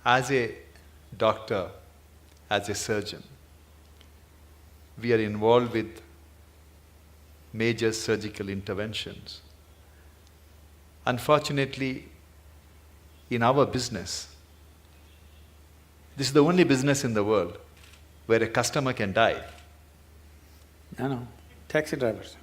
As a doctor, as a surgeon, we are involved with major surgical interventions. Unfortunately, in our business, this is the only business in the world where a customer can die. No, taxi drivers.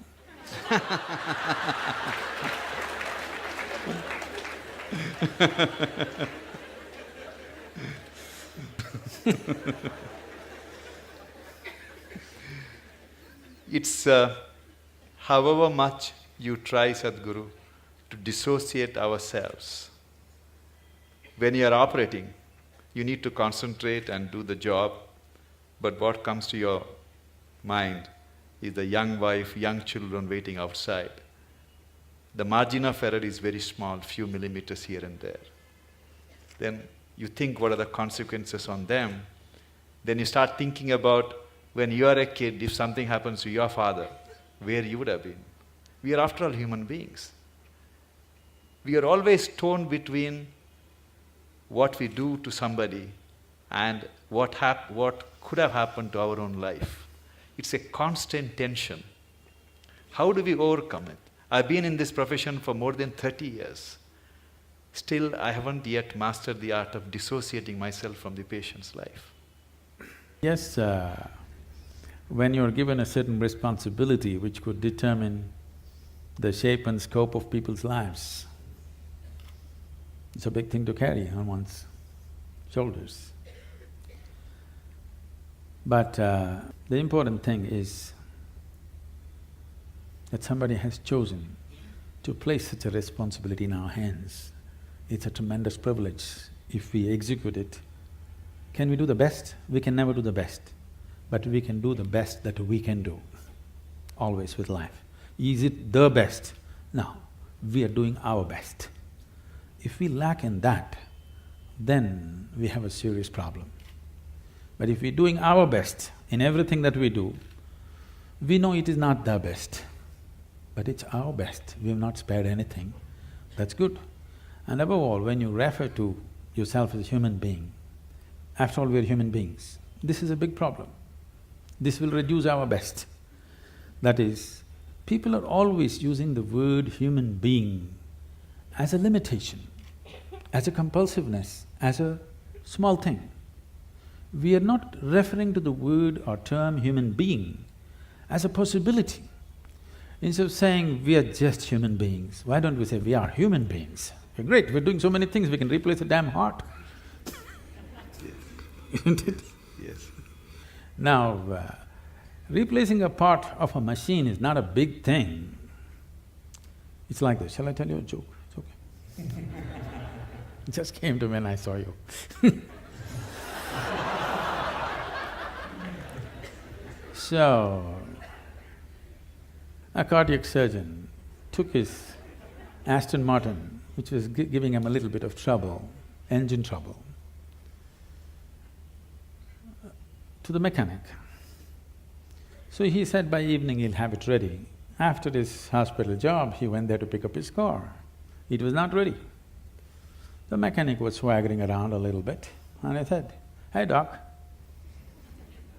It's however much you try, Sadhguru, to dissociate ourselves. When you are operating, you need to concentrate and do the job, but what comes to your mind is the young wife, young children waiting outside. The margin of error is very small, few millimeters here and there. Then you think what are the consequences on them. Then you start thinking about when you are a kid, if something happens to your father, where you would have been. We are after all human beings. We are always torn between what we do to somebody and what could have happened to our own life. It's a constant tension. How do we overcome it? I've been in this profession for more than 30 years. Still, I haven't yet mastered the art of dissociating myself from the patient's life. Yes, when you're given a certain responsibility which could determine the shape and scope of people's lives, it's a big thing to carry on one's shoulders. But the important thing is that somebody has chosen to place such a responsibility in our hands. It's a tremendous privilege if we execute it. Can we do the best? We can never do the best, but we can do the best that we can do, always with life. Is it the best? No, we are doing our best. If we lack in that, then we have a serious problem. But if we're doing our best in everything that we do, we know it is not the best, but it's our best. We have not spared anything. That's good. And above all, when you refer to yourself as a human being, after all, we're human beings. This is a big problem. This will reduce our best. That is, people are always using the word human being as a limitation, as a compulsiveness, as a small thing. We are not referring to the word or term human being as a possibility. Instead of saying we are just human beings, why don't we say we are human beings? We're great, we're doing so many things, we can replace a damn heart. Isn't it? Yes. Now, replacing a part of a machine is not a big thing. It's like this, shall I tell you a joke? It's okay. It just came to me when I saw you. So, a cardiac surgeon took his Aston Martin, which was giving him a little bit of trouble, engine trouble, to the mechanic. So he said by evening he'll have it ready. After his hospital job, he went there to pick up his car. It was not ready. The mechanic was swaggering around a little bit, and I said, "Hey doc,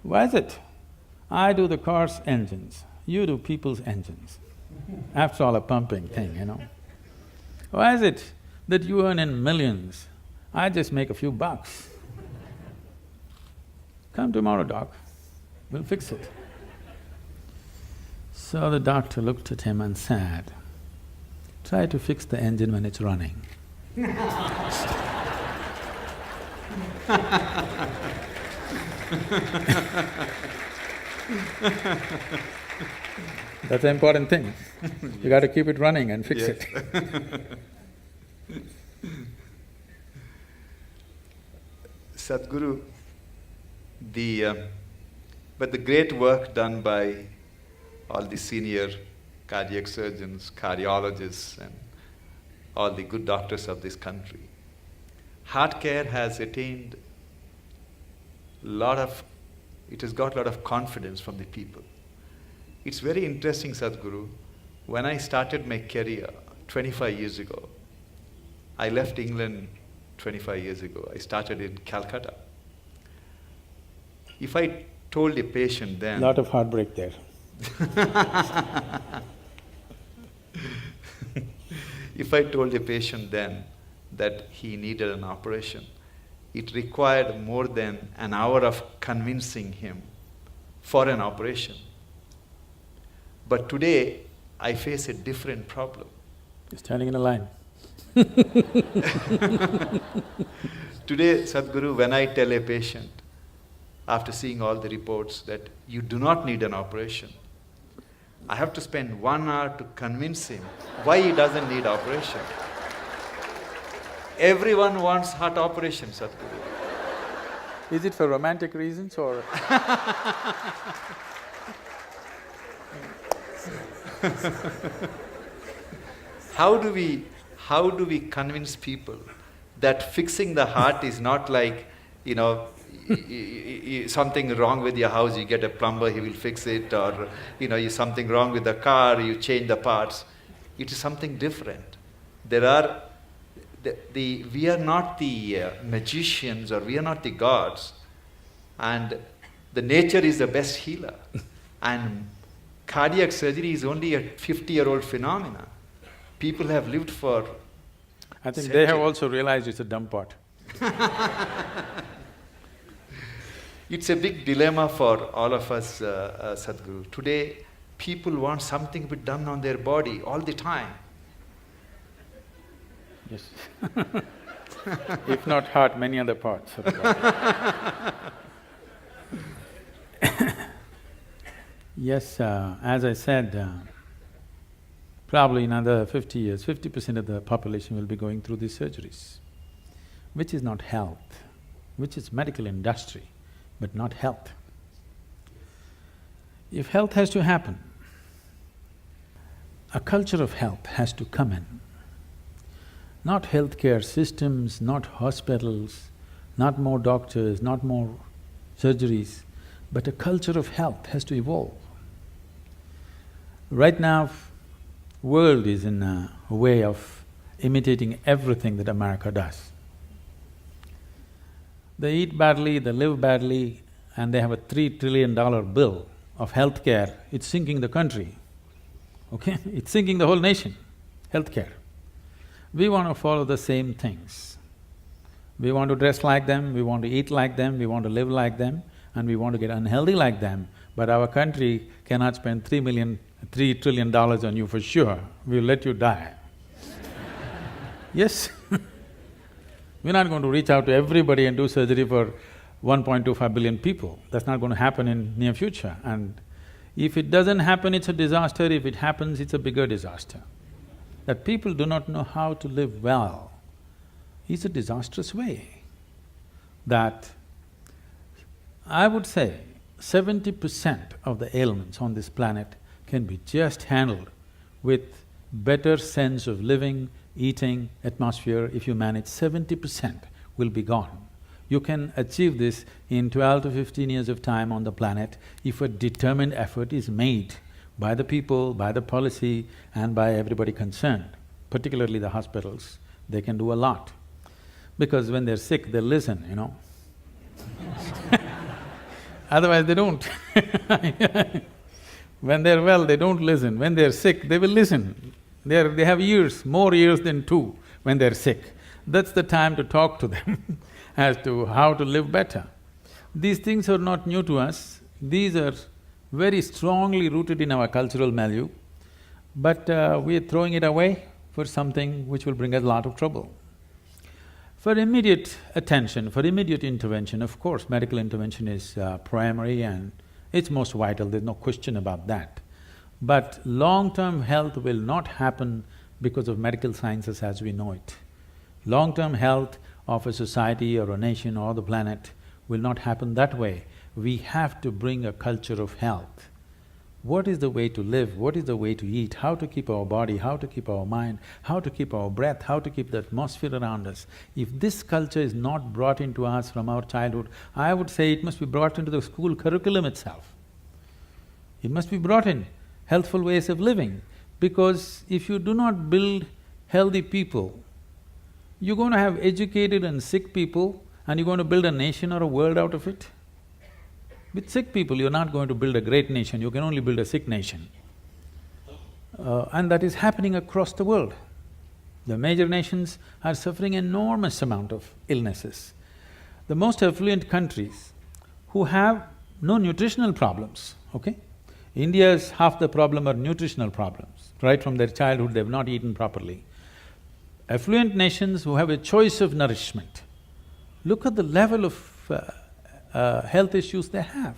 why is it I do the car's engines, you do people's engines? After all, a pumping thing, you know. Why is it that you earn in millions, I just make a few bucks? Come tomorrow, doc, we'll fix it." So the doctor looked at him and said, "Try to fix the engine when it's running." That's the important thing. You got to keep it running and fix it. Sadhguru, but the great work done by all the senior cardiac surgeons, cardiologists and all the good doctors of this country, heart care has attained it has got a lot of confidence from the people. It's very interesting, Sadhguru, when I started my career 25 years ago, I left England 25 years ago. I started in Calcutta. If I told a patient then… Lot of heartbreak there. If I told a patient then that he needed an operation, it required more than an hour of convincing him for an operation. But today, I face a different problem. Standing in a line. Today, Sadhguru, when I tell a patient, after seeing all the reports, that you do not need an operation, I have to spend 1 hour to convince him why he doesn't need operation. Everyone wants heart operation, Sadhguru. Is it for romantic reasons or… How do we convince people that fixing the heart is not like, something wrong with your house, you get a plumber, he will fix it, or something wrong with the car, you change the parts. It is something different. We are not the magicians, or we are not the gods, and the nature is the best healer. And cardiac surgery is only a 50-year-old phenomena. People have lived for… I think they have also realized it's a dumb pot. It's a big dilemma for all of us, Sadhguru. Today, people want something to be done on their body all the time. Yes. If not heart, many other parts of the body. Yes, as I said, probably in another 50 years, 50% of the population will be going through these surgeries, which is not health, which is medical industry, but not health. If health has to happen, a culture of health has to come in. Not healthcare systems, not hospitals, not more doctors, not more surgeries, but a culture of health has to evolve. Right now, world is in a way of imitating everything that America does. They eat badly, they live badly, and they have a $3 trillion bill of healthcare. It's sinking the country, okay? It's sinking the whole nation, healthcare. We want to follow the same things. We want to dress like them, we want to eat like them, we want to live like them, and we want to get unhealthy like them, but our country cannot spend $3 trillion on you for sure, we'll let you die. Yes. We're not going to reach out to everybody and do surgery for 1.25 billion people. That's not going to happen in near future. And if it doesn't happen, it's a disaster. If it happens, it's a bigger disaster. That people do not know how to live well is a disastrous way. That I would say 70% of the ailments on this planet can be just handled with better sense of living, eating, atmosphere. If you manage, 70% will be gone. You can achieve this in 12 to 15 years of time on the planet if a determined effort is made by the people, by the policy and by everybody concerned, particularly the hospitals. They can do a lot. Because when they're sick, they listen, Otherwise, they don't. When they're well, they don't listen. When they're sick, they will listen. They have years, more years than 2 when they're sick. That's the time to talk to them as to how to live better. These things are not new to us, these are very strongly rooted in our cultural milieu, but we are throwing it away for something which will bring us a lot of trouble. For immediate attention, for immediate intervention, of course, medical intervention is primary and it's most vital, there's no question about that. But long-term health will not happen because of medical sciences as we know it. Long-term health of a society or a nation or the planet will not happen that way. We have to bring a culture of health. What is the way to live, what is the way to eat, how to keep our body, how to keep our mind, how to keep our breath, how to keep the atmosphere around us. If this culture is not brought into us from our childhood, I would say it must be brought into the school curriculum itself. It must be brought in, healthful ways of living, because if you do not build healthy people, You're going to have educated and sick people and you're going to build a nation or a world out of it? With sick people, you're not going to build a great nation, you can only build a sick nation. And that is happening across the world. The major nations are suffering enormous amount of illnesses. The most affluent countries who have no nutritional problems, okay? India's half the problem are nutritional problems. Right from their childhood, they've not eaten properly. Affluent nations who have a choice of nourishment, look at the level of health issues they have.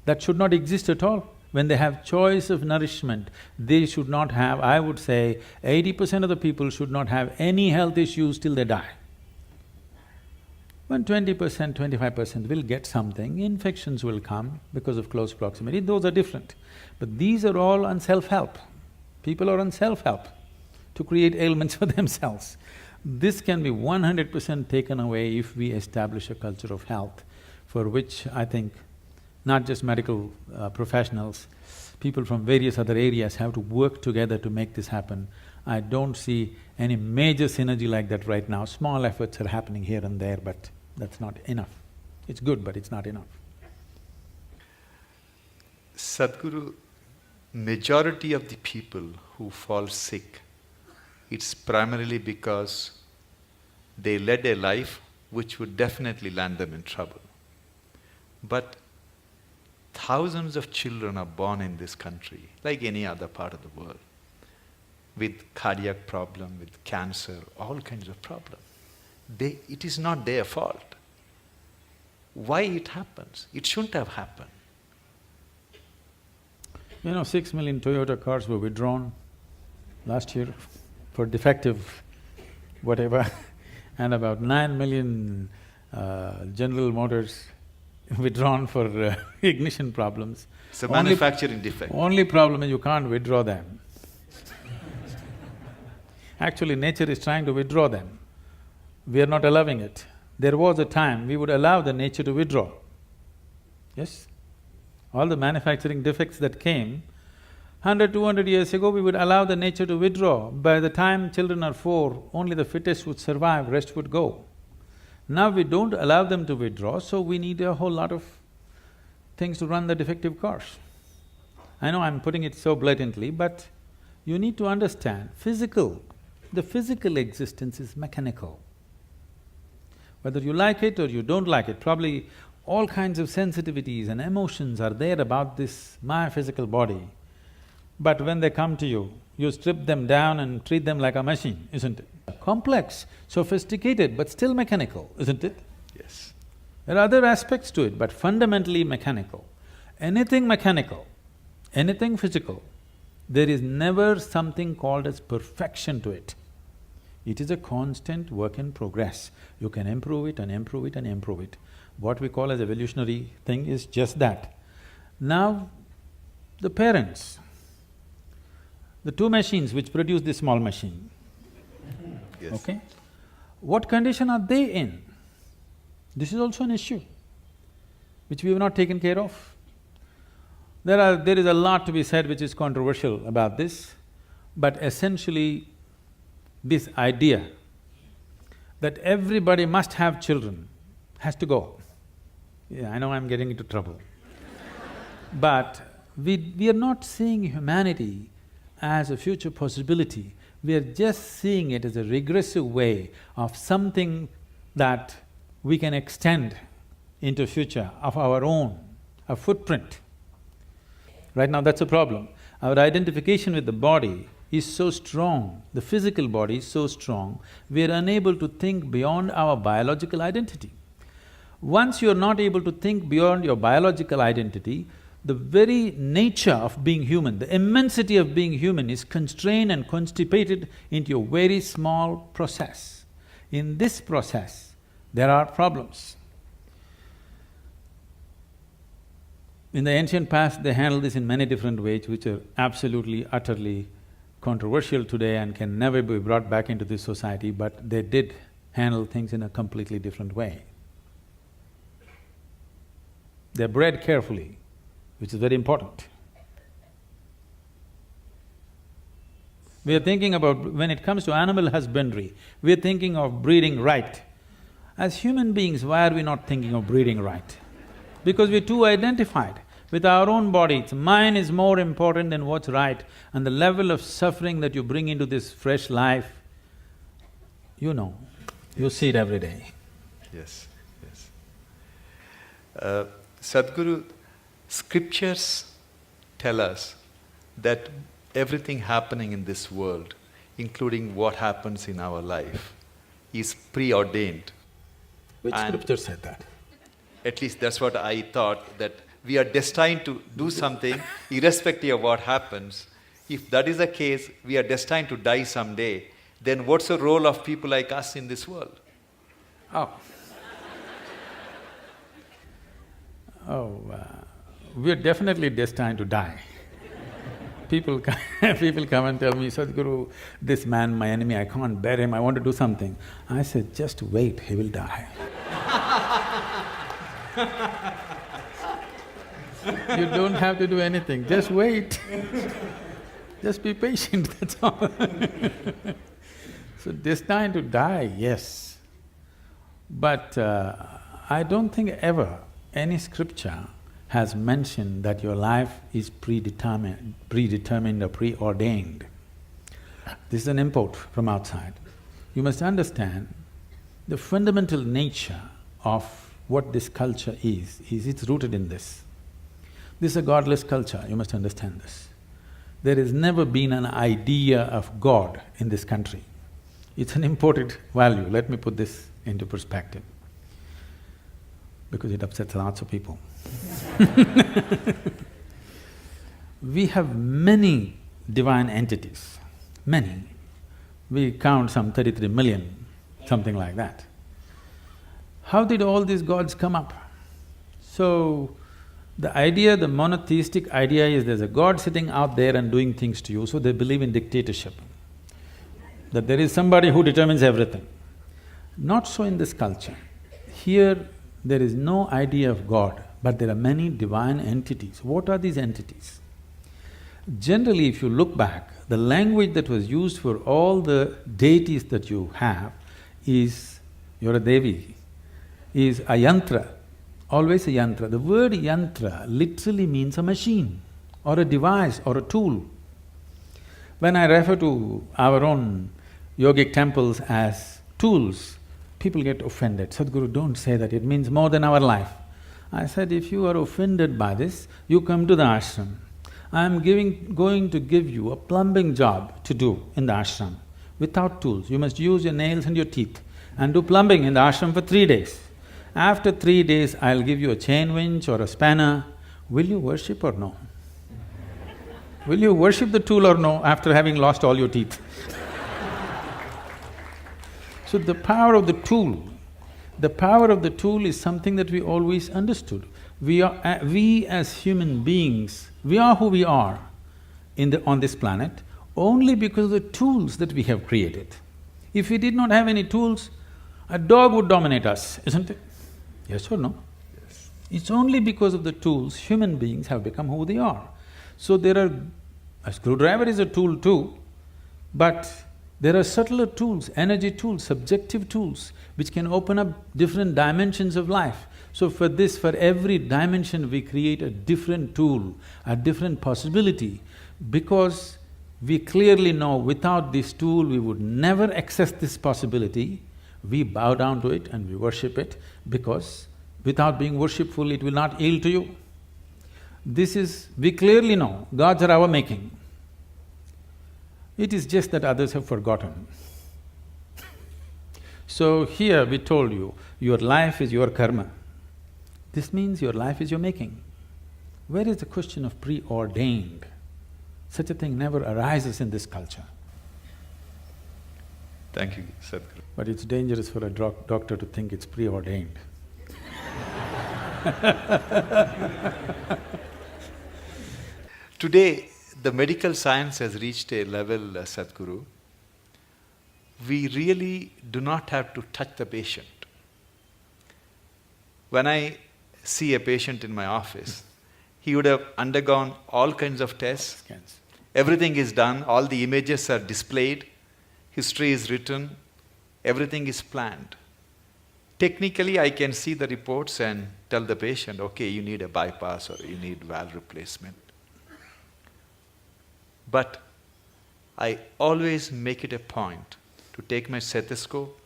That should not exist at all. When they have choice of nourishment, they should not have, I would say, 80% of the people should not have any health issues till they die. When 20%, 25% will get something, infections will come because of close proximity, those are different. But these are all on self-help. People are on self-help to create ailments for themselves. This can be 100% taken away if we establish a culture of health, for which I think not just medical professionals, people from various other areas have to work together to make this happen. I don't see any major synergy like that right now. Small efforts are happening here and there, but that's not enough. It's good, but it's not enough. Sadhguru, majority of the people who fall sick, it's primarily because they led a life which would definitely land them in trouble. But thousands of children are born in this country, like any other part of the world, with cardiac problem, with cancer, all kinds of problems. It is not their fault. Why it happens? It shouldn't have happened. 6 million Toyota cars were withdrawn last year for defective whatever and about 9 million General Motors withdrawn for ignition problems. It's a manufacturing defect. Only problem is you can't withdraw them. Actually, nature is trying to withdraw them. We are not allowing it. There was a time we would allow the nature to withdraw. Yes? All the manufacturing defects that came, 100, 200 years ago, we would allow the nature to withdraw. By the time children are 4, only the fittest would survive, rest would go. Now we don't allow them to withdraw, so we need a whole lot of things to run the defective cars. I know I'm putting it so blatantly, but you need to understand, the physical existence is mechanical. Whether you like it or you don't like it, probably all kinds of sensitivities and emotions are there about this my physical body. But when they come to you, you strip them down and treat them like a machine, isn't it? Complex, sophisticated, but still mechanical, isn't it? Yes. There are other aspects to it, but fundamentally mechanical. Anything mechanical, anything physical, there is never something called as perfection to it. It is a constant work in progress. You can improve it and improve it and improve it. What we call as evolutionary thing is just that. Now, the parents, the two machines which produce this small machine, Yes. okay? What condition are they in? This is also an issue which we have not taken care of. There is a lot to be said which is controversial about this, but essentially this idea that everybody must have children has to go. Yeah, I know I'm getting into trouble. But we are not seeing humanity as a future possibility. We are just seeing it as a regressive way of something that we can extend into future of our own, a footprint. Right now that's a problem. Our identification with the body is so strong, the physical body is so strong, we are unable to think beyond our biological identity. Once you're not able to think beyond your biological identity, the very nature of being human, the immensity of being human is constrained and constipated into a very small process. In this process, there are problems. In the ancient past, they handled this in many different ways, which are absolutely, utterly controversial today and can never be brought back into this society, but they did handle things in a completely different way. They're bred carefully, which is very important. We are thinking about… when it comes to animal husbandry, we are thinking of breeding right. As human beings, why are we not thinking of breeding right? Because we're too identified with our own bodies. Mine is more important than what's right, and the level of suffering that you bring into this fresh life, you know, you see it every day. Yes, yes. Sadhguru, scriptures tell us that everything happening in this world, including what happens in our life, is preordained. Which And scripture said that? at least that's what I thought, that we are destined to do something irrespective of what happens. If that is the case, we are destined to die someday, then what's the role of people like us in this world? Oh. We're definitely destined to die. People come and tell me, Sadhguru, this man, my enemy, I can't bear him, I want to do something. I said, just wait, he will die. You don't have to do anything, just wait. Just be patient, that's all. So destined to die, yes. But I don't think ever any scripture has mentioned that your life is predetermined or preordained. This is an import from outside. You must understand the fundamental nature of what this culture is it's rooted in this. This is a godless culture, you must understand this. There has never been an idea of God in this country. It's an imported value, let me put this into perspective, because it upsets lots of people. We have many divine entities, many. We count some 33 million, something like that. How did all these gods come up? So, the idea, the monotheistic idea is there's a god sitting out there and doing things to you, so they believe in dictatorship. That there is somebody who determines everything. Not so in this culture. Here, there is no idea of God, but there are many divine entities. What are these entities? Generally, if you look back, the language that was used for all the deities that you have is, you're a Devi, is a yantra, always a yantra. The word yantra literally means a machine or a device or a tool. When I refer to our own yogic temples as tools, people get offended. Sadhguru, don't say that, it means more than our life. I said, if you are offended by this, you come to the ashram. I am going to give you a plumbing job to do in the ashram without tools. You must use your nails and your teeth and do plumbing in the ashram for 3 days. After 3 days, I'll give you a chain winch or a spanner. Will you worship or no? Will you worship the tool or no after having lost all your teeth? So the power of the tool is something that we always understood. We as human beings, we are who we are on this planet only because of the tools that we have created. If we did not have any tools, a dog would dominate us, isn't it? Yes or no? Yes. It's only because of the tools human beings have become who they are. So a screwdriver is a tool too, but there are subtler tools, energy tools, subjective tools, which can open up different dimensions of life. So for every dimension we create a different tool, a different possibility, because we clearly know without this tool we would never access this possibility. We bow down to it and we worship it, because without being worshipful it will not yield to you. We clearly know gods are our making. It is just that others have forgotten. So here we told you, your life is your karma. This means your life is your making. Where is the question of preordained? Such a thing never arises in this culture. Thank you, Sadhguru. But it's dangerous for a doctor to think it's preordained. Today, the medical science has reached a level, Sadhguru, we really do not have to touch the patient. When I see a patient in my office, he would have undergone all kinds of tests, Scans. Everything is done, all the images are displayed, history is written, everything is planned. Technically, I can see the reports and tell the patient, okay, you need a bypass or you need valve replacement. But I always make it a point to take my stethoscope,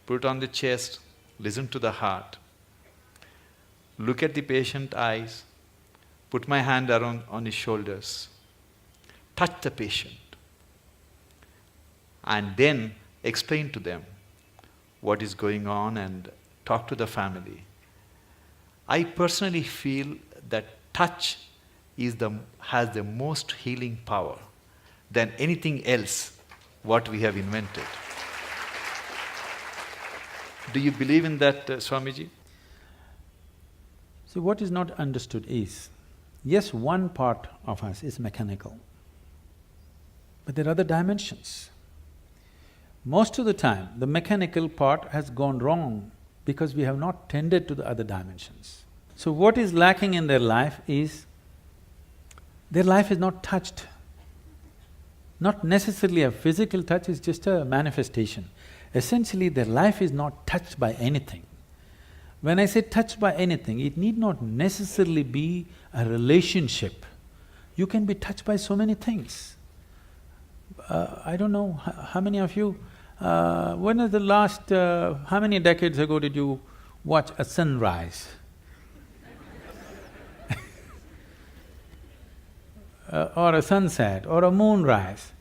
put it on the chest, listen to the heart, look at the patient's eyes, put my hand around on his shoulders, touch the patient, and then explain to them what is going on and talk to the family. I personally feel that touch has the most healing power than anything else what we have invented. Do you believe in that, Swamiji? See, what is not understood is, yes, one part of us is mechanical, but there are other dimensions. Most of the time, the mechanical part has gone wrong because we have not tended to the other dimensions. So what is lacking in their life is, their life is not touched. Not necessarily a physical touch, is just a manifestation. Essentially, their life is not touched by anything. When I say touched by anything, it need not necessarily be a relationship. You can be touched by so many things. I don't know how many of you, when was the last… how many decades ago did you watch a sunrise? Or a sunset, or a moonrise.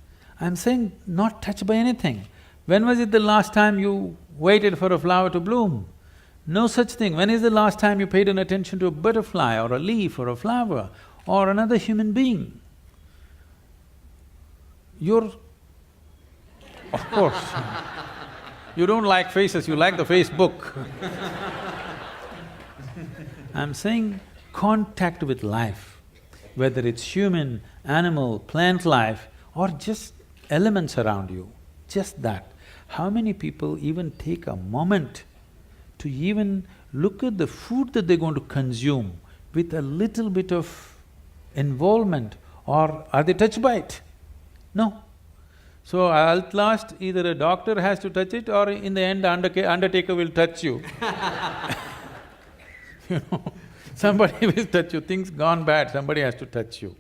I'm saying not touched by anything. When was it the last time you waited for a flower to bloom? No such thing. When is the last time you paid an attention to a butterfly or a leaf or a flower or another human being? You're… of course, you don't like faces, you like the Facebook. I'm saying contact with life, whether it's human, animal, plant life or just elements around you, just that. How many people even take a moment to even look at the food that they're going to consume with a little bit of involvement, or are they touched by it? No. So at last, either a doctor has to touch it or in the end undertaker will touch you. You know, somebody will touch you, things gone bad, somebody has to touch you.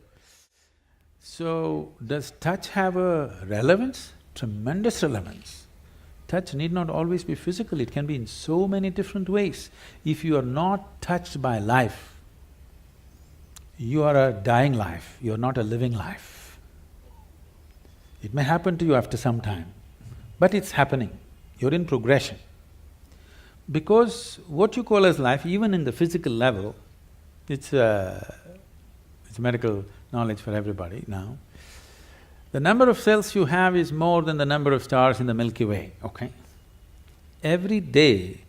So, does touch have a relevance? Tremendous relevance. Touch need not always be physical, it can be in so many different ways. If you are not touched by life, you are a dying life, you are not a living life. It may happen to you after some time, but it's happening, you're in progression. Because what you call as life, even in the physical level, it's medical knowledge for everybody now. The number of cells you have is more than the number of stars in the Milky Way, okay? Every day,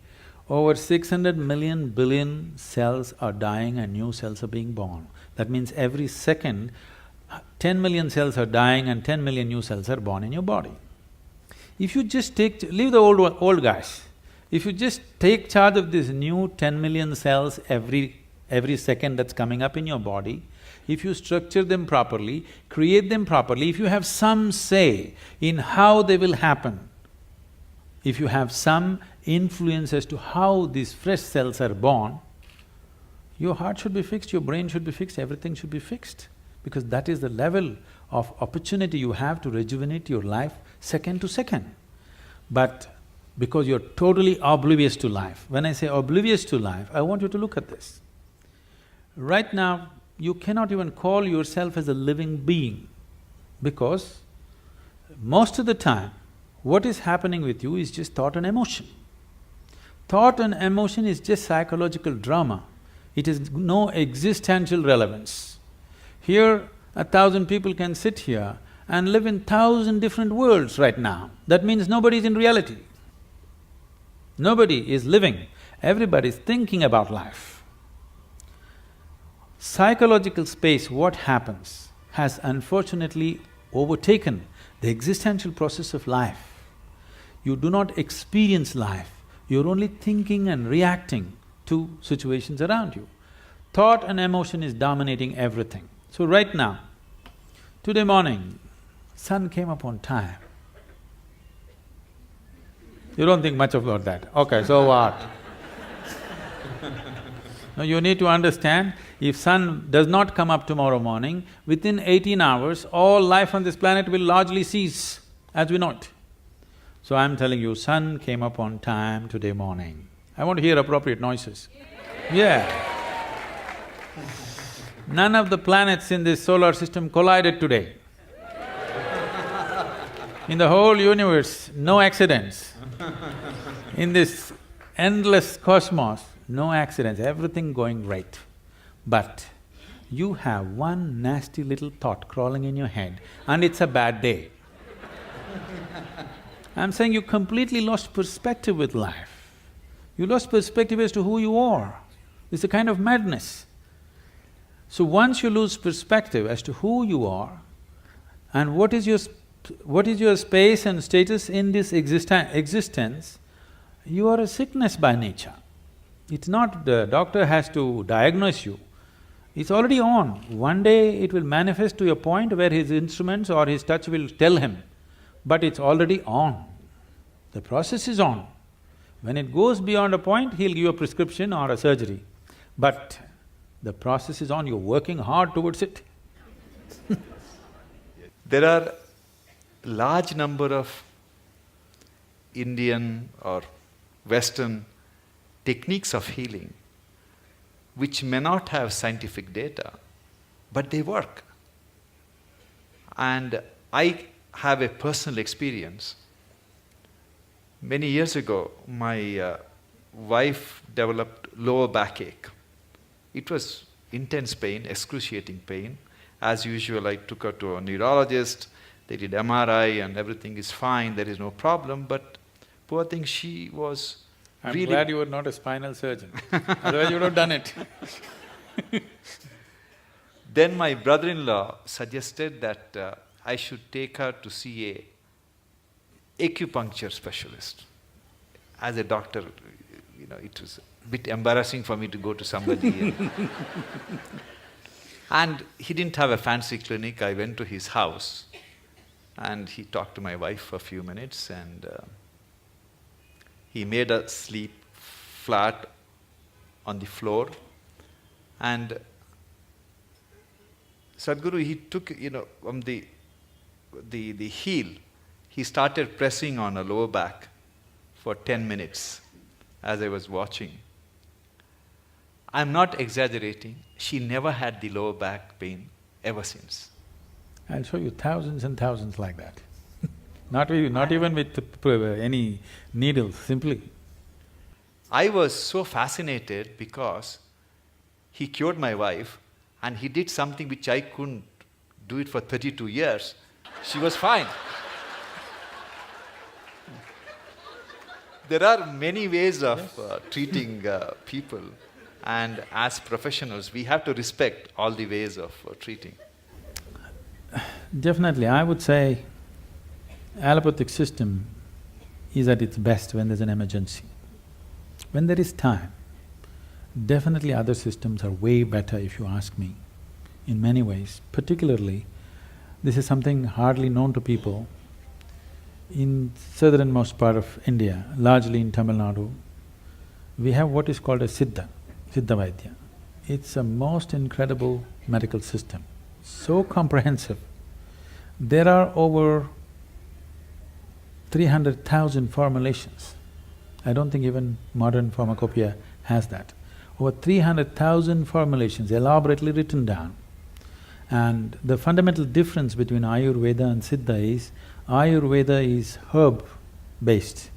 over 600 million billion cells are dying and new cells are being born. That means every second, 10 million cells are dying and 10 million new cells are born in your body. If you just leave the old guys, if you just take charge of these new 10 million cells every second that's coming up in your body, if you structure them properly, create them properly, if you have some say in how they will happen, if you have some influence as to how these fresh cells are born, your heart should be fixed, your brain should be fixed, everything should be fixed. Because that is the level of opportunity you have to rejuvenate your life second to second. But because you're totally oblivious to life, when I say oblivious to life, I want you to look at this. Right now, you cannot even call yourself as a living being because most of the time, what is happening with you is just thought and emotion. Thought and emotion is just psychological drama. It has no existential relevance. Here, 1,000 people can sit here and live in 1,000 different worlds right now. That means nobody is in reality. Nobody is living, everybody is thinking about life. Psychological space, what happens, has unfortunately overtaken the existential process of life. You do not experience life, you're only thinking and reacting to situations around you. Thought and emotion is dominating everything. So right now, Today morning, sun came up on time. You don't think much about that. Okay, so what? Now you need to understand, if sun does not come up tomorrow morning, within 18 hours, all life on this planet will largely cease as we know it. So I'm telling you, sun came up on time today morning. I want to hear appropriate noises. Yeah. None of the planets in this solar system collided today. In the whole universe, no accidents. In this endless cosmos, no accidents, everything going right. But you have one nasty little thought crawling in your head and it's a bad day. I'm saying you completely lost perspective with life. You lost perspective as to who you are. It's a kind of madness. So once you lose perspective as to who you are and what is your space and status in this existence, you are a sickness by nature. It's not the doctor has to diagnose you, it's already on. One day it will manifest to a point where his instruments or his touch will tell him, but it's already on. The process is on. When it goes beyond a point, he'll give you a prescription or a surgery. But the process is on, you're working hard towards it. There are large number of Indian or Western techniques of healing which may not have scientific data, but they work. And I have a personal experience. Many years ago, my wife developed lower backache. It was intense pain, excruciating pain. As usual, I took her to a neurologist, they did MRI and everything is fine, there is no problem, but poor thing, she was I'm really… glad you were not a spinal surgeon, otherwise you would have done it. Then my brother-in-law suggested that I should take her to see a acupuncture specialist. As a doctor, it was a bit embarrassing for me to go to somebody. And he didn't have a fancy clinic. I went to his house and he talked to my wife for a few minutes and he made her sleep flat on the floor. And Sadhguru, he took, from the heel, he started pressing on her lower back for 10 minutes as I was watching. I'm not exaggerating, she never had the lower back pain ever since. I'll show you thousands and thousands like that. Not even with any needles, simply. I was so fascinated because he cured my wife and he did something which I couldn't do it for 32 years. She was fine. There are many ways of treating people, and as professionals, we have to respect all the ways of treating. Definitely, I would say allopathic system is at its best when there's an emergency. When there is time, definitely other systems are way better if you ask me, in many ways. Particularly, this is something hardly known to people. In southernmost part of India, largely in Tamil Nadu, we have what is called a Siddha Vaidya. It's a most incredible medical system, so comprehensive. There are over 300,000 formulations. I don't think even modern pharmacopoeia has that. Over 300,000 formulations elaborately written down. And the fundamental difference between Ayurveda and Siddha is, Ayurveda is herb-based,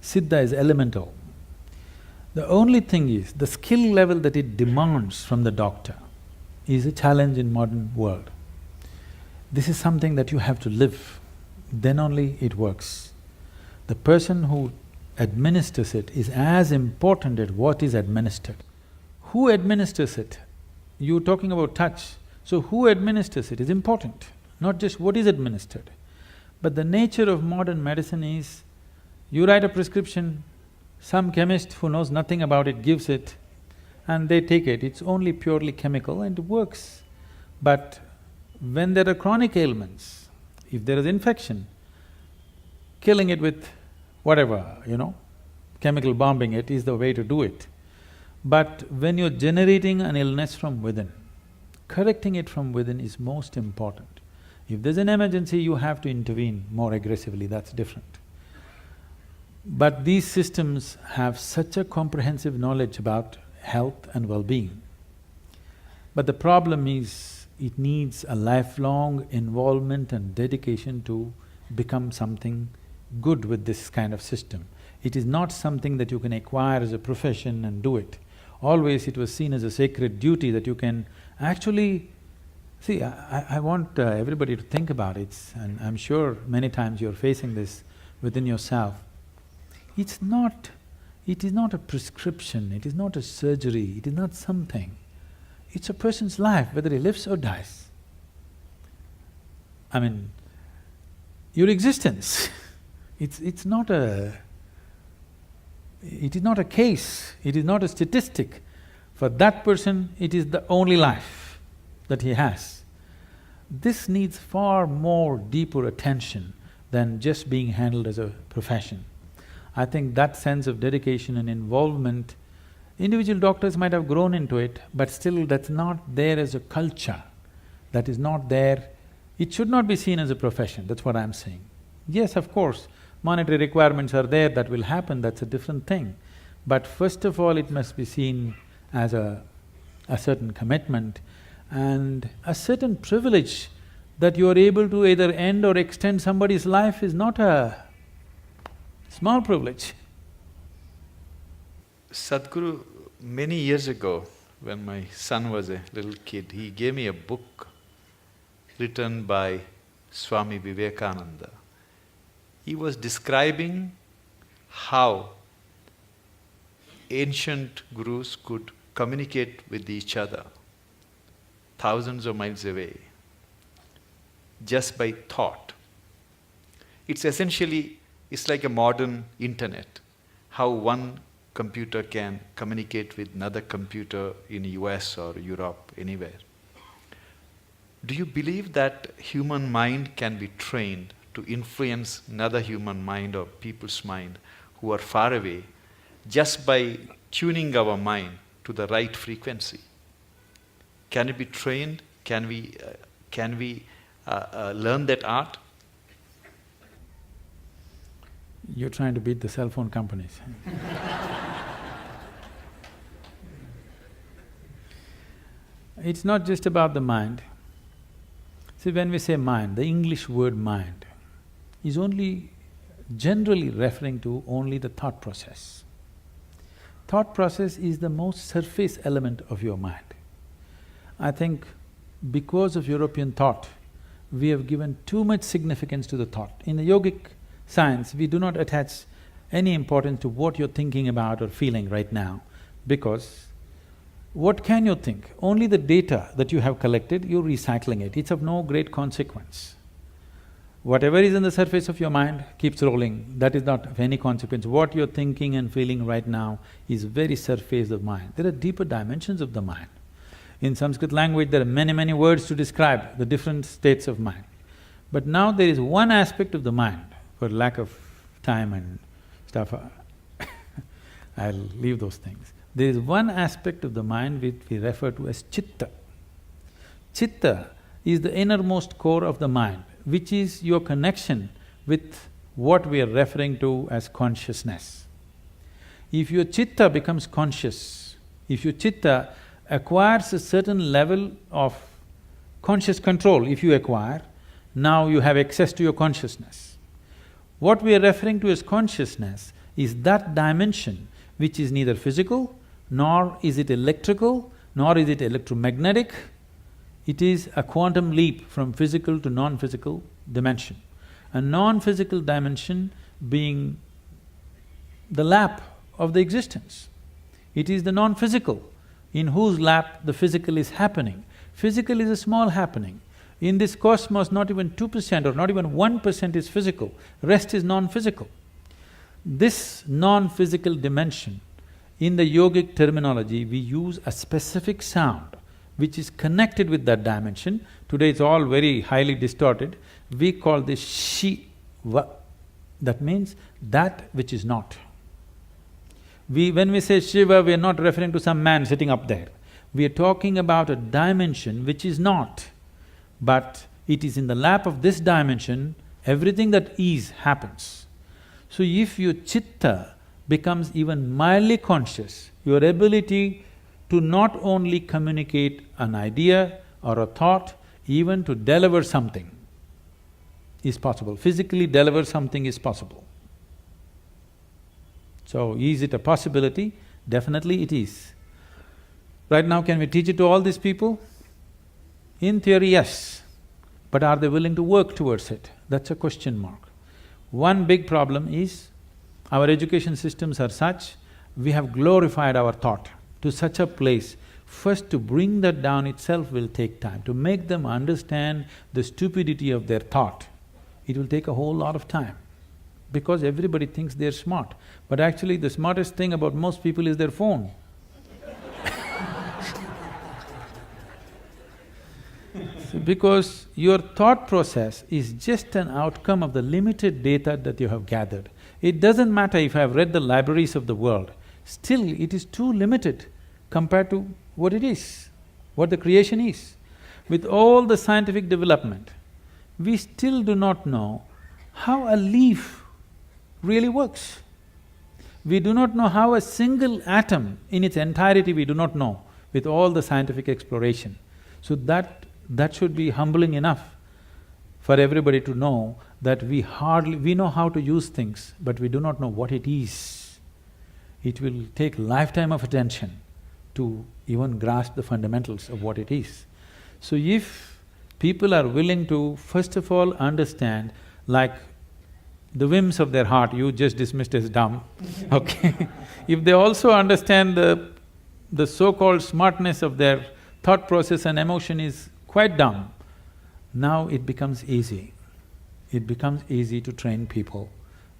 Siddha is elemental. The only thing is, the skill level that it demands from the doctor is a challenge in modern world. This is something that you have to live, then only it works. The person who administers it is as important as what is administered. Who administers it? You're talking about touch, so who administers it is important, not just what is administered. But the nature of modern medicine is, you write a prescription, some chemist who knows nothing about it gives it, and they take it, it's only purely chemical and it works. But When there are chronic ailments, if there is infection, killing it with whatever, chemical bombing it is the way to do it. But when you're generating an illness from within, correcting it from within is most important. If there's an emergency, you have to intervene more aggressively, that's different. But these systems have such a comprehensive knowledge about health and well-being. But the problem is, it needs a lifelong involvement and dedication to become something good with this kind of system. It is not something that you can acquire as a profession and do it. Always it was seen as a sacred duty that you can actually… See, I want everybody to think about it, and I'm sure many times you're facing this within yourself. It is not a prescription, it is not a surgery, it is not something. It's a person's life, whether he lives or dies. I mean, your existence, it's not a… it is not a case, it is not a statistic. For that person, it is the only life that he has. This needs far more deeper attention than just being handled as a profession. I think that sense of dedication and involvement, individual doctors might have grown into it, but still that's not there as a culture, that is not there. It should not be seen as a profession, that's what I'm saying. Yes, of course, monetary requirements are there, that will happen, that's a different thing. But first of all, it must be seen as a certain commitment and a certain privilege that you are able to either end or extend somebody's life is not a small privilege. Sadhguru, many years ago, when my son was a little kid, he gave me a book written by Swami Vivekananda. He was describing how ancient gurus could communicate with each other thousands of miles away just by thought. It's like a modern internet, how one computer can communicate with another computer in US or Europe, anywhere. Do you believe that human mind can be trained to influence another human mind or people's mind who are far away just by tuning our mind to the right frequency? Can it be trained? Can we learn that art? You're trying to beat the cell phone companies. It's not just about the mind. See, when we say mind, the English word mind is only generally referring to only the thought process. Thought process is the most surface element of your mind. I think because of European thought, we have given too much significance to the thought. In the yogic science, we do not attach any importance to what you're thinking about or feeling right now, because what can you think? Only the data that you have collected, you're recycling it, it's of no great consequence. Whatever is on the surface of your mind keeps rolling, that is not of any consequence. What you're thinking and feeling right now is very surface of mind. There are deeper dimensions of the mind. In Sanskrit language, there are many words to describe the different states of mind. But now there is one aspect of the mind, for lack of time and stuff, I'll leave those things. There is one aspect of the mind which we refer to as chitta. Chitta is the innermost core of the mind, which is your connection with what we are referring to as consciousness. If your chitta becomes conscious, if your chitta acquires a certain level of conscious control, if you acquire, now you have access to your consciousness. What we are referring to as consciousness is that dimension which is neither physical, nor is it electrical, nor is it electromagnetic. It is a quantum leap from physical to non-physical dimension. A non-physical dimension being the lap of the existence. It is the non-physical in whose lap the physical is happening. Physical is a small happening. In this cosmos, not even 2% or not even 1% is physical, rest is non-physical. This non-physical dimension, in the yogic terminology, we use a specific sound which is connected with that dimension. Today it's all very highly distorted. We call this Shiva. That means that which is not. When we say Shiva, we are not referring to some man sitting up there. We are talking about a dimension which is not, but it is in the lap of this dimension, everything that is happens. So if your chitta becomes even mildly conscious, your ability to not only communicate an idea or a thought, even to deliver something is possible. Physically deliver something is possible. So, is it a possibility? Definitely it is. Right now, can we teach it to all these people? In theory, yes. But are they willing to work towards it? That's a question mark. One big problem is, our education systems are such, we have glorified our thought to such a place. First, to bring that down itself will take time. To make them understand the stupidity of their thought, it will take a whole lot of time. Because everybody thinks they're smart, but actually the smartest thing about most people is their phone. Because your thought process is just an outcome of the limited data that you have gathered. It doesn't matter if I have read the libraries of the world, still it is too limited compared to what it is, what the creation is. With all the scientific development, we still do not know how a leaf really works. We do not know how a single atom in its entirety we do not know with all the scientific exploration. So that should be humbling enough for everybody to know that we know how to use things, but we do not know what it is. It will take lifetime of attention to even grasp the fundamentals of what it is. So if people are willing to first of all understand, like the whims of their heart, you just dismissed as dumb, okay? If they also understand the so-called smartness of their thought process and emotion is quite dumb, now it becomes easy. It becomes easy to train people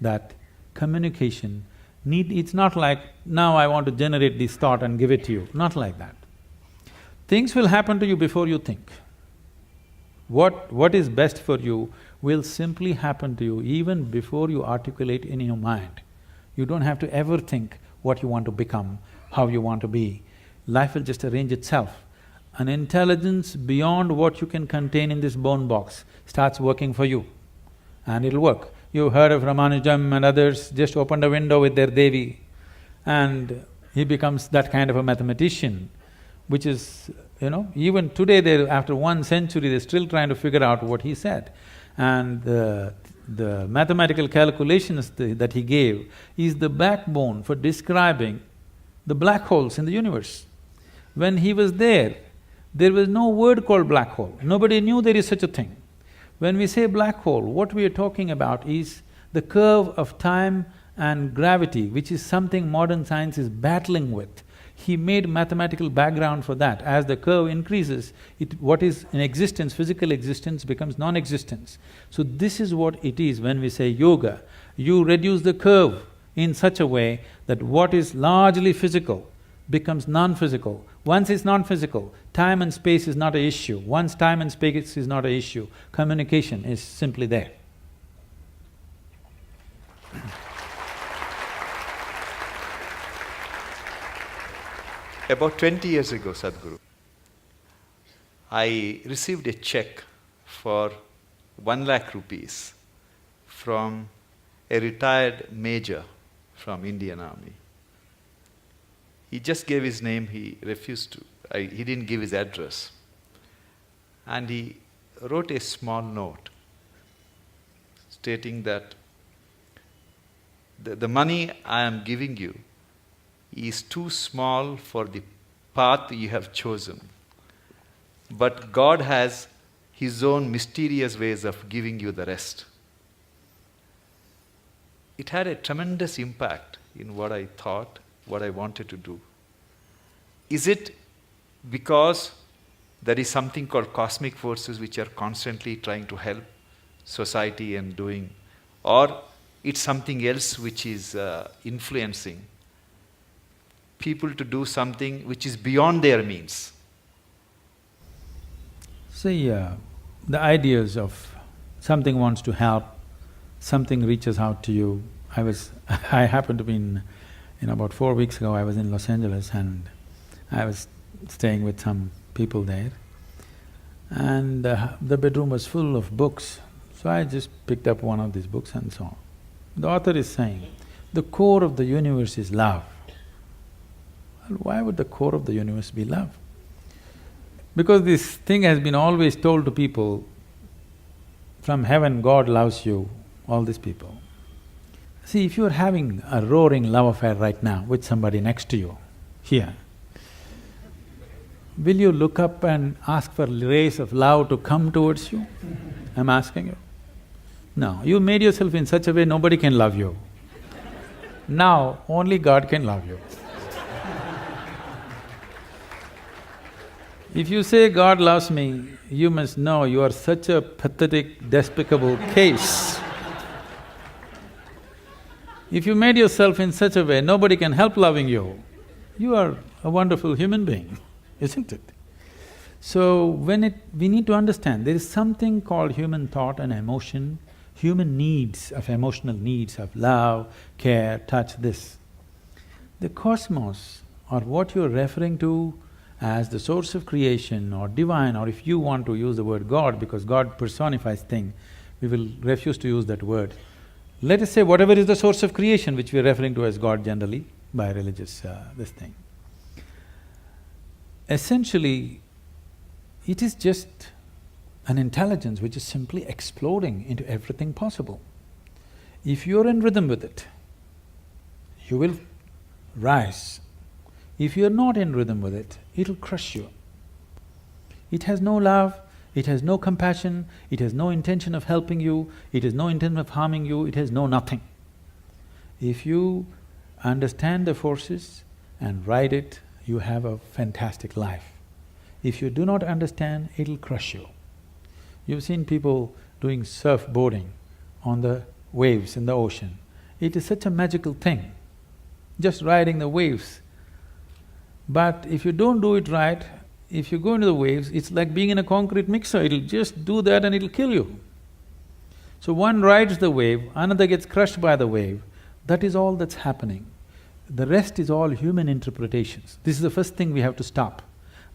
that communication it's not like, now I want to generate this thought and give it to you, not like that. Things will happen to you before you think. What is best for you will simply happen to you even before you articulate in your mind. You don't have to ever think what you want to become, how you want to be. Life will just arrange itself. An intelligence beyond what you can contain in this bone box starts working for you, and it'll work. You heard of Ramanujam and others just opened a window with their Devi, and he becomes that kind of a mathematician, which is, even today after 1 century, they're still trying to figure out what he said. And the mathematical calculations that he gave is the backbone for describing the black holes in the universe. When he was there was no word called black hole, nobody knew there is such a thing. When we say black hole, what we are talking about is the curve of time and gravity, which is something modern science is battling with. He made mathematical background for that. As the curve increases, what is in existence, physical existence, becomes non-existence. So this is what it is when we say yoga. You reduce the curve in such a way that what is largely physical becomes non-physical. Once it's non-physical, time and space is not an issue. Once time and space is not an issue, communication is simply there. About 20 years ago, Sadhguru, I received a check for 1 lakh rupees from a retired major from Indian Army. He just gave his name, he refused to, he didn't give his address. And he wrote a small note stating that the money I am giving you is too small for the path you have chosen. But God has His own mysterious ways of giving you the rest. It had a tremendous impact in what I thought, what I wanted to do. Is it because there is something called cosmic forces which are constantly trying to help society and doing, or it's something else which is influencing people to do something which is beyond their means? See, the ideas of something wants to help, something reaches out to you. I happened to be about 4 weeks ago, I was in Los Angeles and I was staying with some people there. And the bedroom was full of books, so I just picked up one of these books and so on. The author is saying, the core of the universe is love. Well, why would the core of the universe be love? Because this thing has been always told to people, from heaven God loves you, all these people. See, if you're having a roaring love affair right now with somebody next to you, here, will you look up and ask for rays of love to come towards you? I'm asking you. No, you made yourself in such a way nobody can love you. Now, only God can love you. If you say, God loves me, you must know you are such a pathetic, despicable case. If you made yourself in such a way nobody can help loving you, you are a wonderful human being, isn't it? So, we need to understand, there is something called human thought and emotion, human needs, of emotional needs of love, care, touch, this. The cosmos, or what you're referring to as the source of creation or divine, or if you want to use the word God, because God personifies thing, we will refuse to use that word. Let us say whatever is the source of creation, which we are referring to as God generally by religious this thing. Essentially, it is just an intelligence which is simply exploding into everything possible. If you're in rhythm with it, you will rise. If you're not in rhythm with it, it'll crush you. It has no love, it has no compassion, it has no intention of helping you, it has no intention of harming you, it has no nothing. If you understand the forces and ride it, you have a fantastic life. If you do not understand, it'll crush you. You've seen people doing surfboarding on the waves in the ocean. It is such a magical thing, just riding the waves. But if you don't do it right, if you go into the waves, it's like being in a concrete mixer, it'll just do that and it'll kill you. So one rides the wave, another gets crushed by the wave, that is all that's happening. The rest is all human interpretations. This is the first thing we have to stop,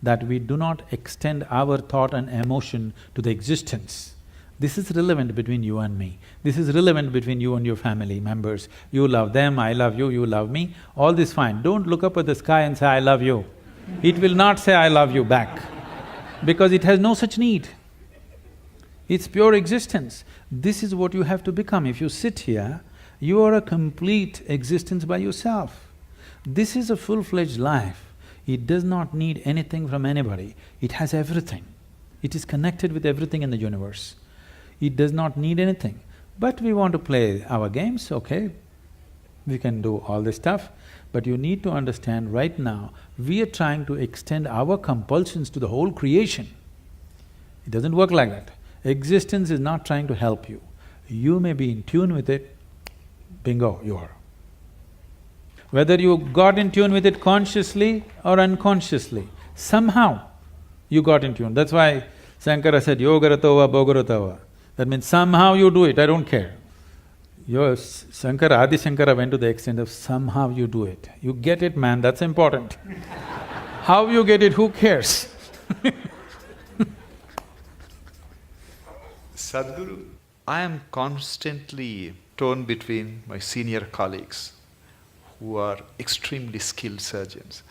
that we do not extend our thought and emotion to the existence. This is relevant between you and me. This is relevant between you and your family members. You love them, I love you, you love me, all this fine. Don't look up at the sky and say, I love you. It will not say, I love you back, because it has no such need. It's pure existence. This is what you have to become. If you sit here, you are a complete existence by yourself. This is a full-fledged life. It does not need anything from anybody. It has everything. It is connected with everything in the universe. It does not need anything. But we want to play our games, okay, we can do all this stuff, but you need to understand right now, we are trying to extend our compulsions to the whole creation. It doesn't work like that. Existence is not trying to help you. You may be in tune with it, bingo, you are. Whether you got in tune with it consciously or unconsciously, somehow you got in tune. That's why Shankara said, yogaratova bhogaratava. That means somehow you do it, I don't care. Your Shankara, Adi Shankara went to the extent of somehow you do it. You get it, man, that's important. How you get it, who cares? Sadhguru, I am constantly torn between my senior colleagues who are extremely skilled surgeons.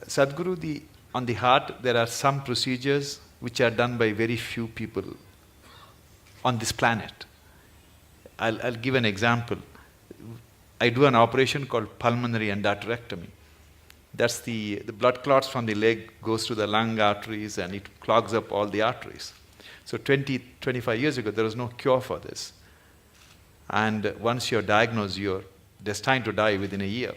Sadhguru, on the heart, there are some procedures which are done by very few people on this planet. I'll give an example. I do an operation called pulmonary endarterectomy. That's the blood clots from the leg goes to the lung arteries and it clogs up all the arteries. So 20, 25 years ago, there was no cure for this. And once you're diagnosed, you're destined to die within a year.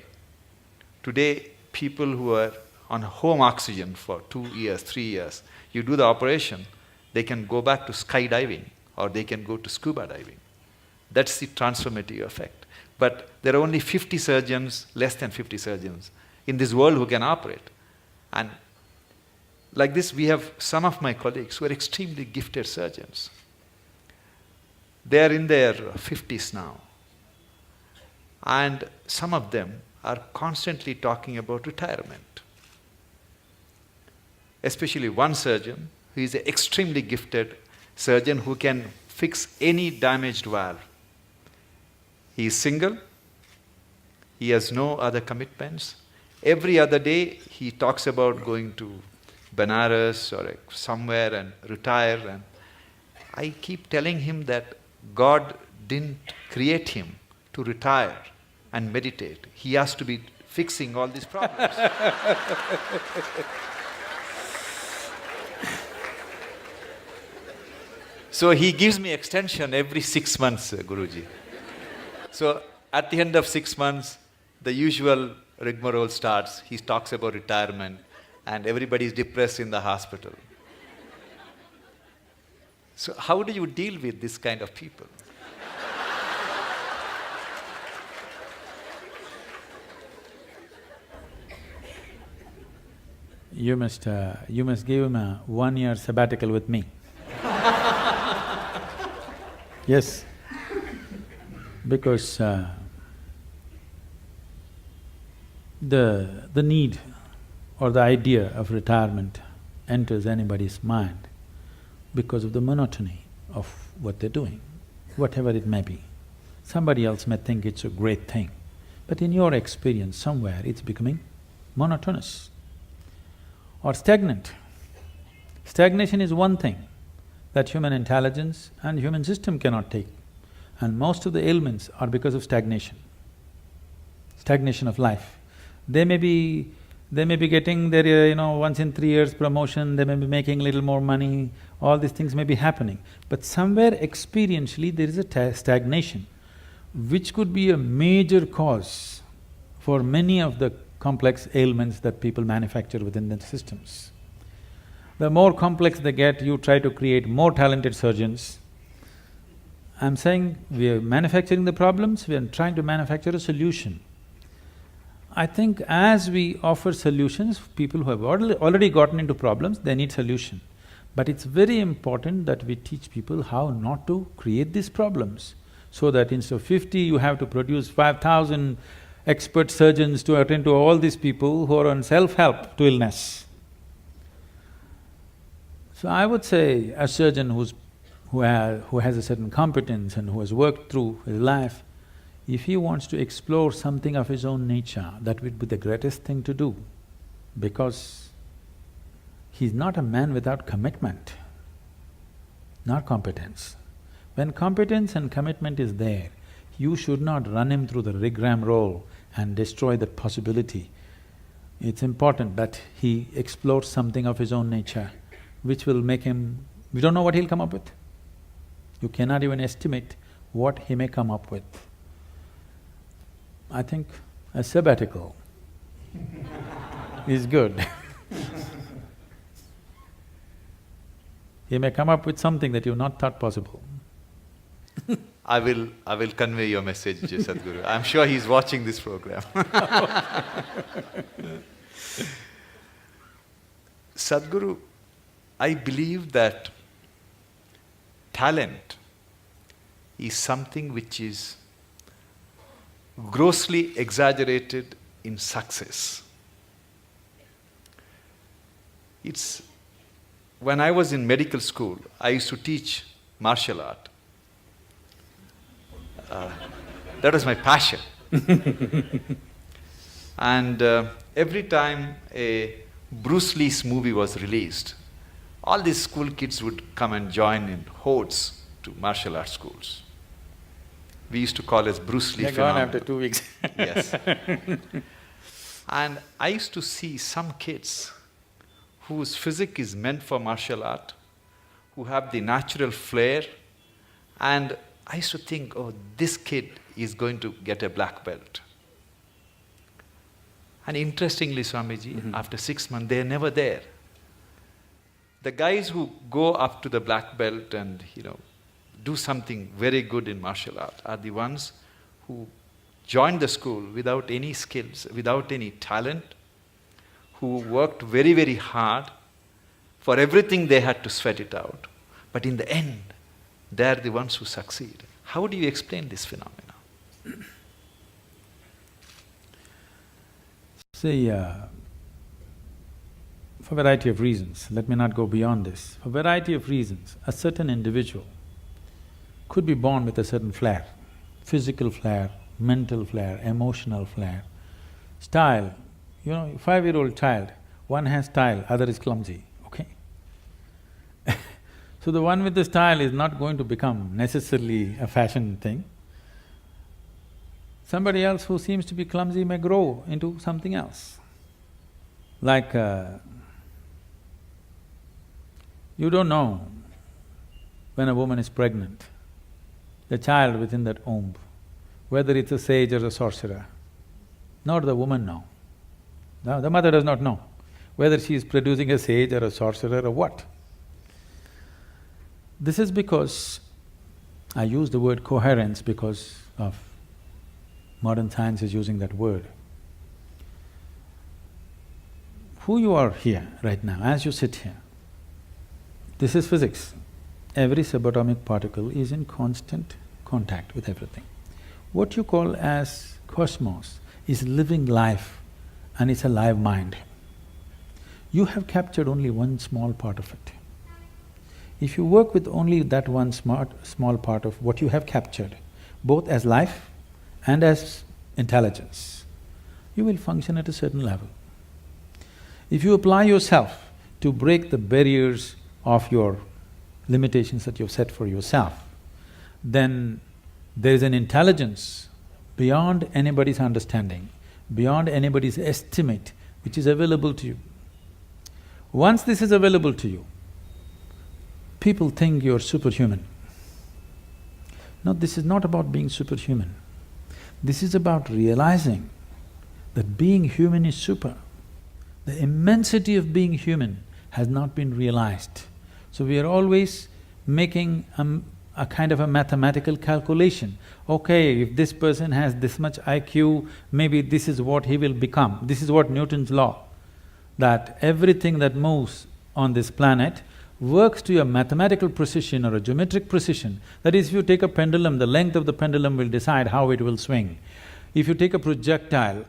Today, people who are on home oxygen for 2 years, 3 years, you do the operation, they can go back to skydiving or they can go to scuba diving. That's the transformative effect. But there are only 50 surgeons, less than 50 surgeons in this world who can operate. And Like this, we have some of my colleagues who are extremely gifted surgeons. They are in their 50s now. And some of them are constantly talking about retirement. Especially one surgeon who is an extremely gifted surgeon who can fix any damaged valve. He is single, he has no other commitments. Every other day he talks about going to Benares or somewhere and retire. And I keep telling him that God didn't create him to retire and meditate. He has to be fixing all these problems. So he gives me extension every 6 months, Guruji. So at the end of 6 months, the usual rigmarole starts. He talks about retirement and everybody is depressed in the hospital. So how do you deal with this kind of people? You must give him a 1-year sabbatical with me. Yes, because the need or the idea of retirement enters anybody's mind because of the monotony of what they're doing, whatever it may be. Somebody else may think it's a great thing, but in your experience, somewhere it's becoming monotonous or stagnant. Stagnation is one thing that human intelligence and human system cannot take, and most of the ailments are because of stagnation of life. They may be getting their, once in 3 years promotion, they may be making a little more money, all these things may be happening. But somewhere experientially there is a stagnation, which could be a major cause for many of the complex ailments that people manufacture within their systems. The more complex they get, you try to create more talented surgeons. I'm saying we are manufacturing the problems, we are trying to manufacture a solution. I think as we offer solutions, people who have already gotten into problems, they need solution. But it's very important that we teach people how not to create these problems, so that instead of 50, you have to produce 5,000 expert surgeons to attend to all these people who are on self-help to illness. So I would say a surgeon who has a certain competence and who has worked through his life, if he wants to explore something of his own nature, that would be the greatest thing to do, because he's not a man without commitment, not competence. When competence and commitment is there, you should not run him through the rigmarole and destroy that possibility. It's important that he explores something of his own nature, which will make him… we don't know what he'll come up with. You cannot even estimate what he may come up with. I think a sabbatical is good. He may come up with something that you've not thought possible. I will convey your message, Sadhguru. I'm sure he's watching this program. Sadhguru, I believe that talent is something which is grossly exaggerated in success. It's… when I was in medical school, I used to teach martial art. That was my passion. And every time a Bruce Lee's movie was released, all these school kids would come and join in hordes to martial arts schools. We used to call it Bruce Lee phenomenon. They're gone after 2 weeks. Yes. And I used to see some kids whose physique is meant for martial art, who have the natural flair, and I used to think, oh, this kid is going to get a black belt. And interestingly, Swamiji, after 6 months, they're never there. The guys who go up to the black belt and, do something very good in martial art are the ones who joined the school without any skills, without any talent, who worked very, very hard For everything they had to sweat it out. But in the end, they are the ones who succeed. How do you explain this phenomena? See, for a variety of reasons, let me not go beyond this. For a variety of reasons, a certain individual could be born with a certain flair, physical flair, mental flair, emotional flair, style. 5-year-old child, one has style, other is clumsy, okay? So the one with the style is not going to become necessarily a fashion thing. Somebody else who seems to be clumsy may grow into something else. Like, you don't know when a woman is pregnant, the child within that womb, whether it's a sage or a sorcerer, nor the woman know. No, the mother does not know whether she is producing a sage or a sorcerer or what. This is because, I use the word coherence because of modern science is using that word. Who you are here right now, as you sit here, this is physics. Every subatomic particle is in constant contact with everything. What you call as cosmos is living life and it's a live mind. You have captured only one small part of it. If you work with only that one small part of what you have captured, both as life and as intelligence, you will function at a certain level. If you apply yourself to break the barriers of your limitations that you've set for yourself, then there is an intelligence beyond anybody's understanding, beyond anybody's estimate, which is available to you. Once this is available to you, people think you're superhuman. No, this is not about being superhuman. This is about realizing that being human is super. The immensity of being human has not been realized. So we are always making a kind of a mathematical calculation. Okay, if this person has this much IQ, maybe this is what he will become. This is what Newton's law, that everything that moves on this planet works to a mathematical precision or a geometric precision. That is, if you take a pendulum, the length of the pendulum will decide how it will swing. If you take a projectile,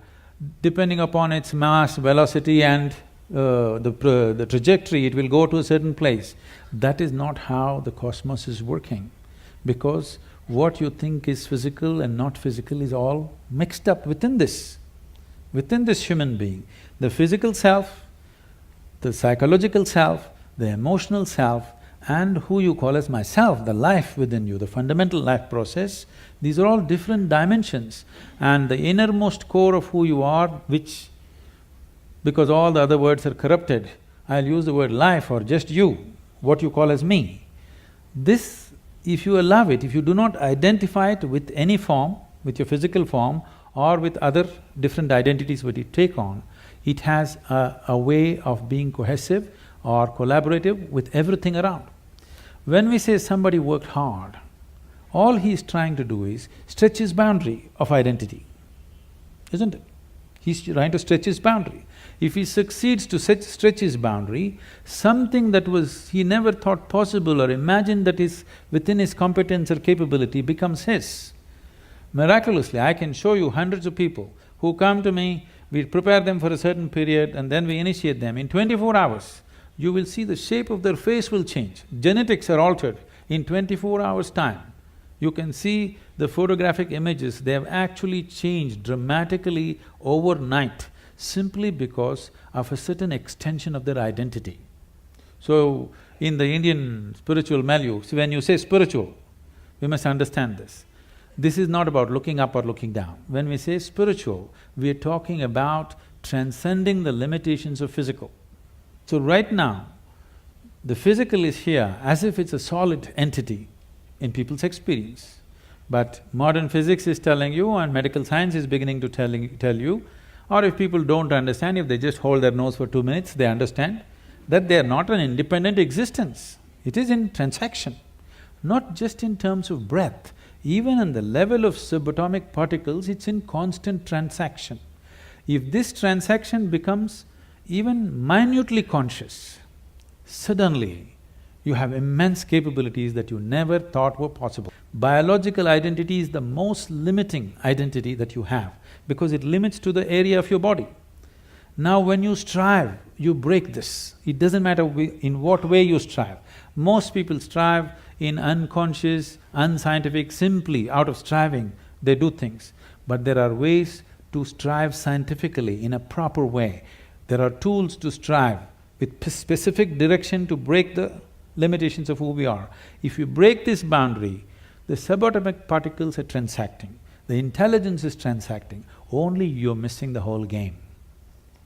depending upon its mass, velocity and the trajectory, it will go to a certain place. That is not how the cosmos is working, because what you think is physical and not physical is all mixed up within this human being. The physical self, the psychological self, the emotional self, and who you call as myself, the life within you, the fundamental life process, these are all different dimensions. And the innermost core of who you are, which, because all the other words are corrupted, I'll use the word life or just you, what you call as me. This, if you allow it, if you do not identify it with any form, with your physical form or with other different identities that you take on, it has a way of being cohesive or collaborative with everything around. When we say somebody worked hard, all he's trying to do is stretch his boundary of identity, isn't it? He's trying to stretch his boundary. If he succeeds to stretch his boundary, something that he never thought possible or imagined that is within his competence or capability becomes his. Miraculously, I can show you hundreds of people who come to me, we prepare them for a certain period and then we initiate them. In 24 hours, you will see the shape of their face will change. Genetics are altered in 24 hours' time. You can see the photographic images, they have actually changed dramatically overnight simply because of a certain extension of their identity. So, in the Indian spiritual milieu, so when you say spiritual, we must understand this. This is not about looking up or looking down. When we say spiritual, we are talking about transcending the limitations of physical. So right now, the physical is here as if it's a solid entity in people's experience. But modern physics is telling you and medical science is beginning to tell you, or if people don't understand, if they just hold their nose for 2 minutes, they understand that they are not an independent existence. It is in transaction, not just in terms of breath. Even on the level of subatomic particles, it's in constant transaction. If this transaction becomes even minutely conscious, suddenly you have immense capabilities that you never thought were possible. Biological identity is the most limiting identity that you have because it limits to the area of your body. Now when you strive, you break this. It doesn't matter in what way you strive. Most people strive in unconscious, unscientific, simply out of striving, they do things. But there are ways to strive scientifically in a proper way. There are tools to strive with specific direction to break the limitations of who we are. If you break this boundary, the subatomic particles are transacting, the intelligence is transacting, only you're missing the whole game.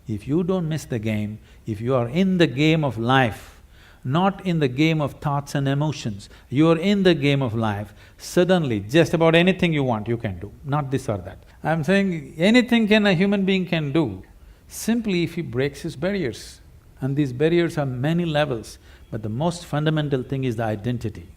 If you don't miss the game, if you are in the game of life, not in the game of thoughts and emotions, you are in the game of life, suddenly just about anything you want you can do, not this or that. I'm saying anything a human being can do, simply if he breaks his barriers. And these barriers are many levels, but the most fundamental thing is the identity.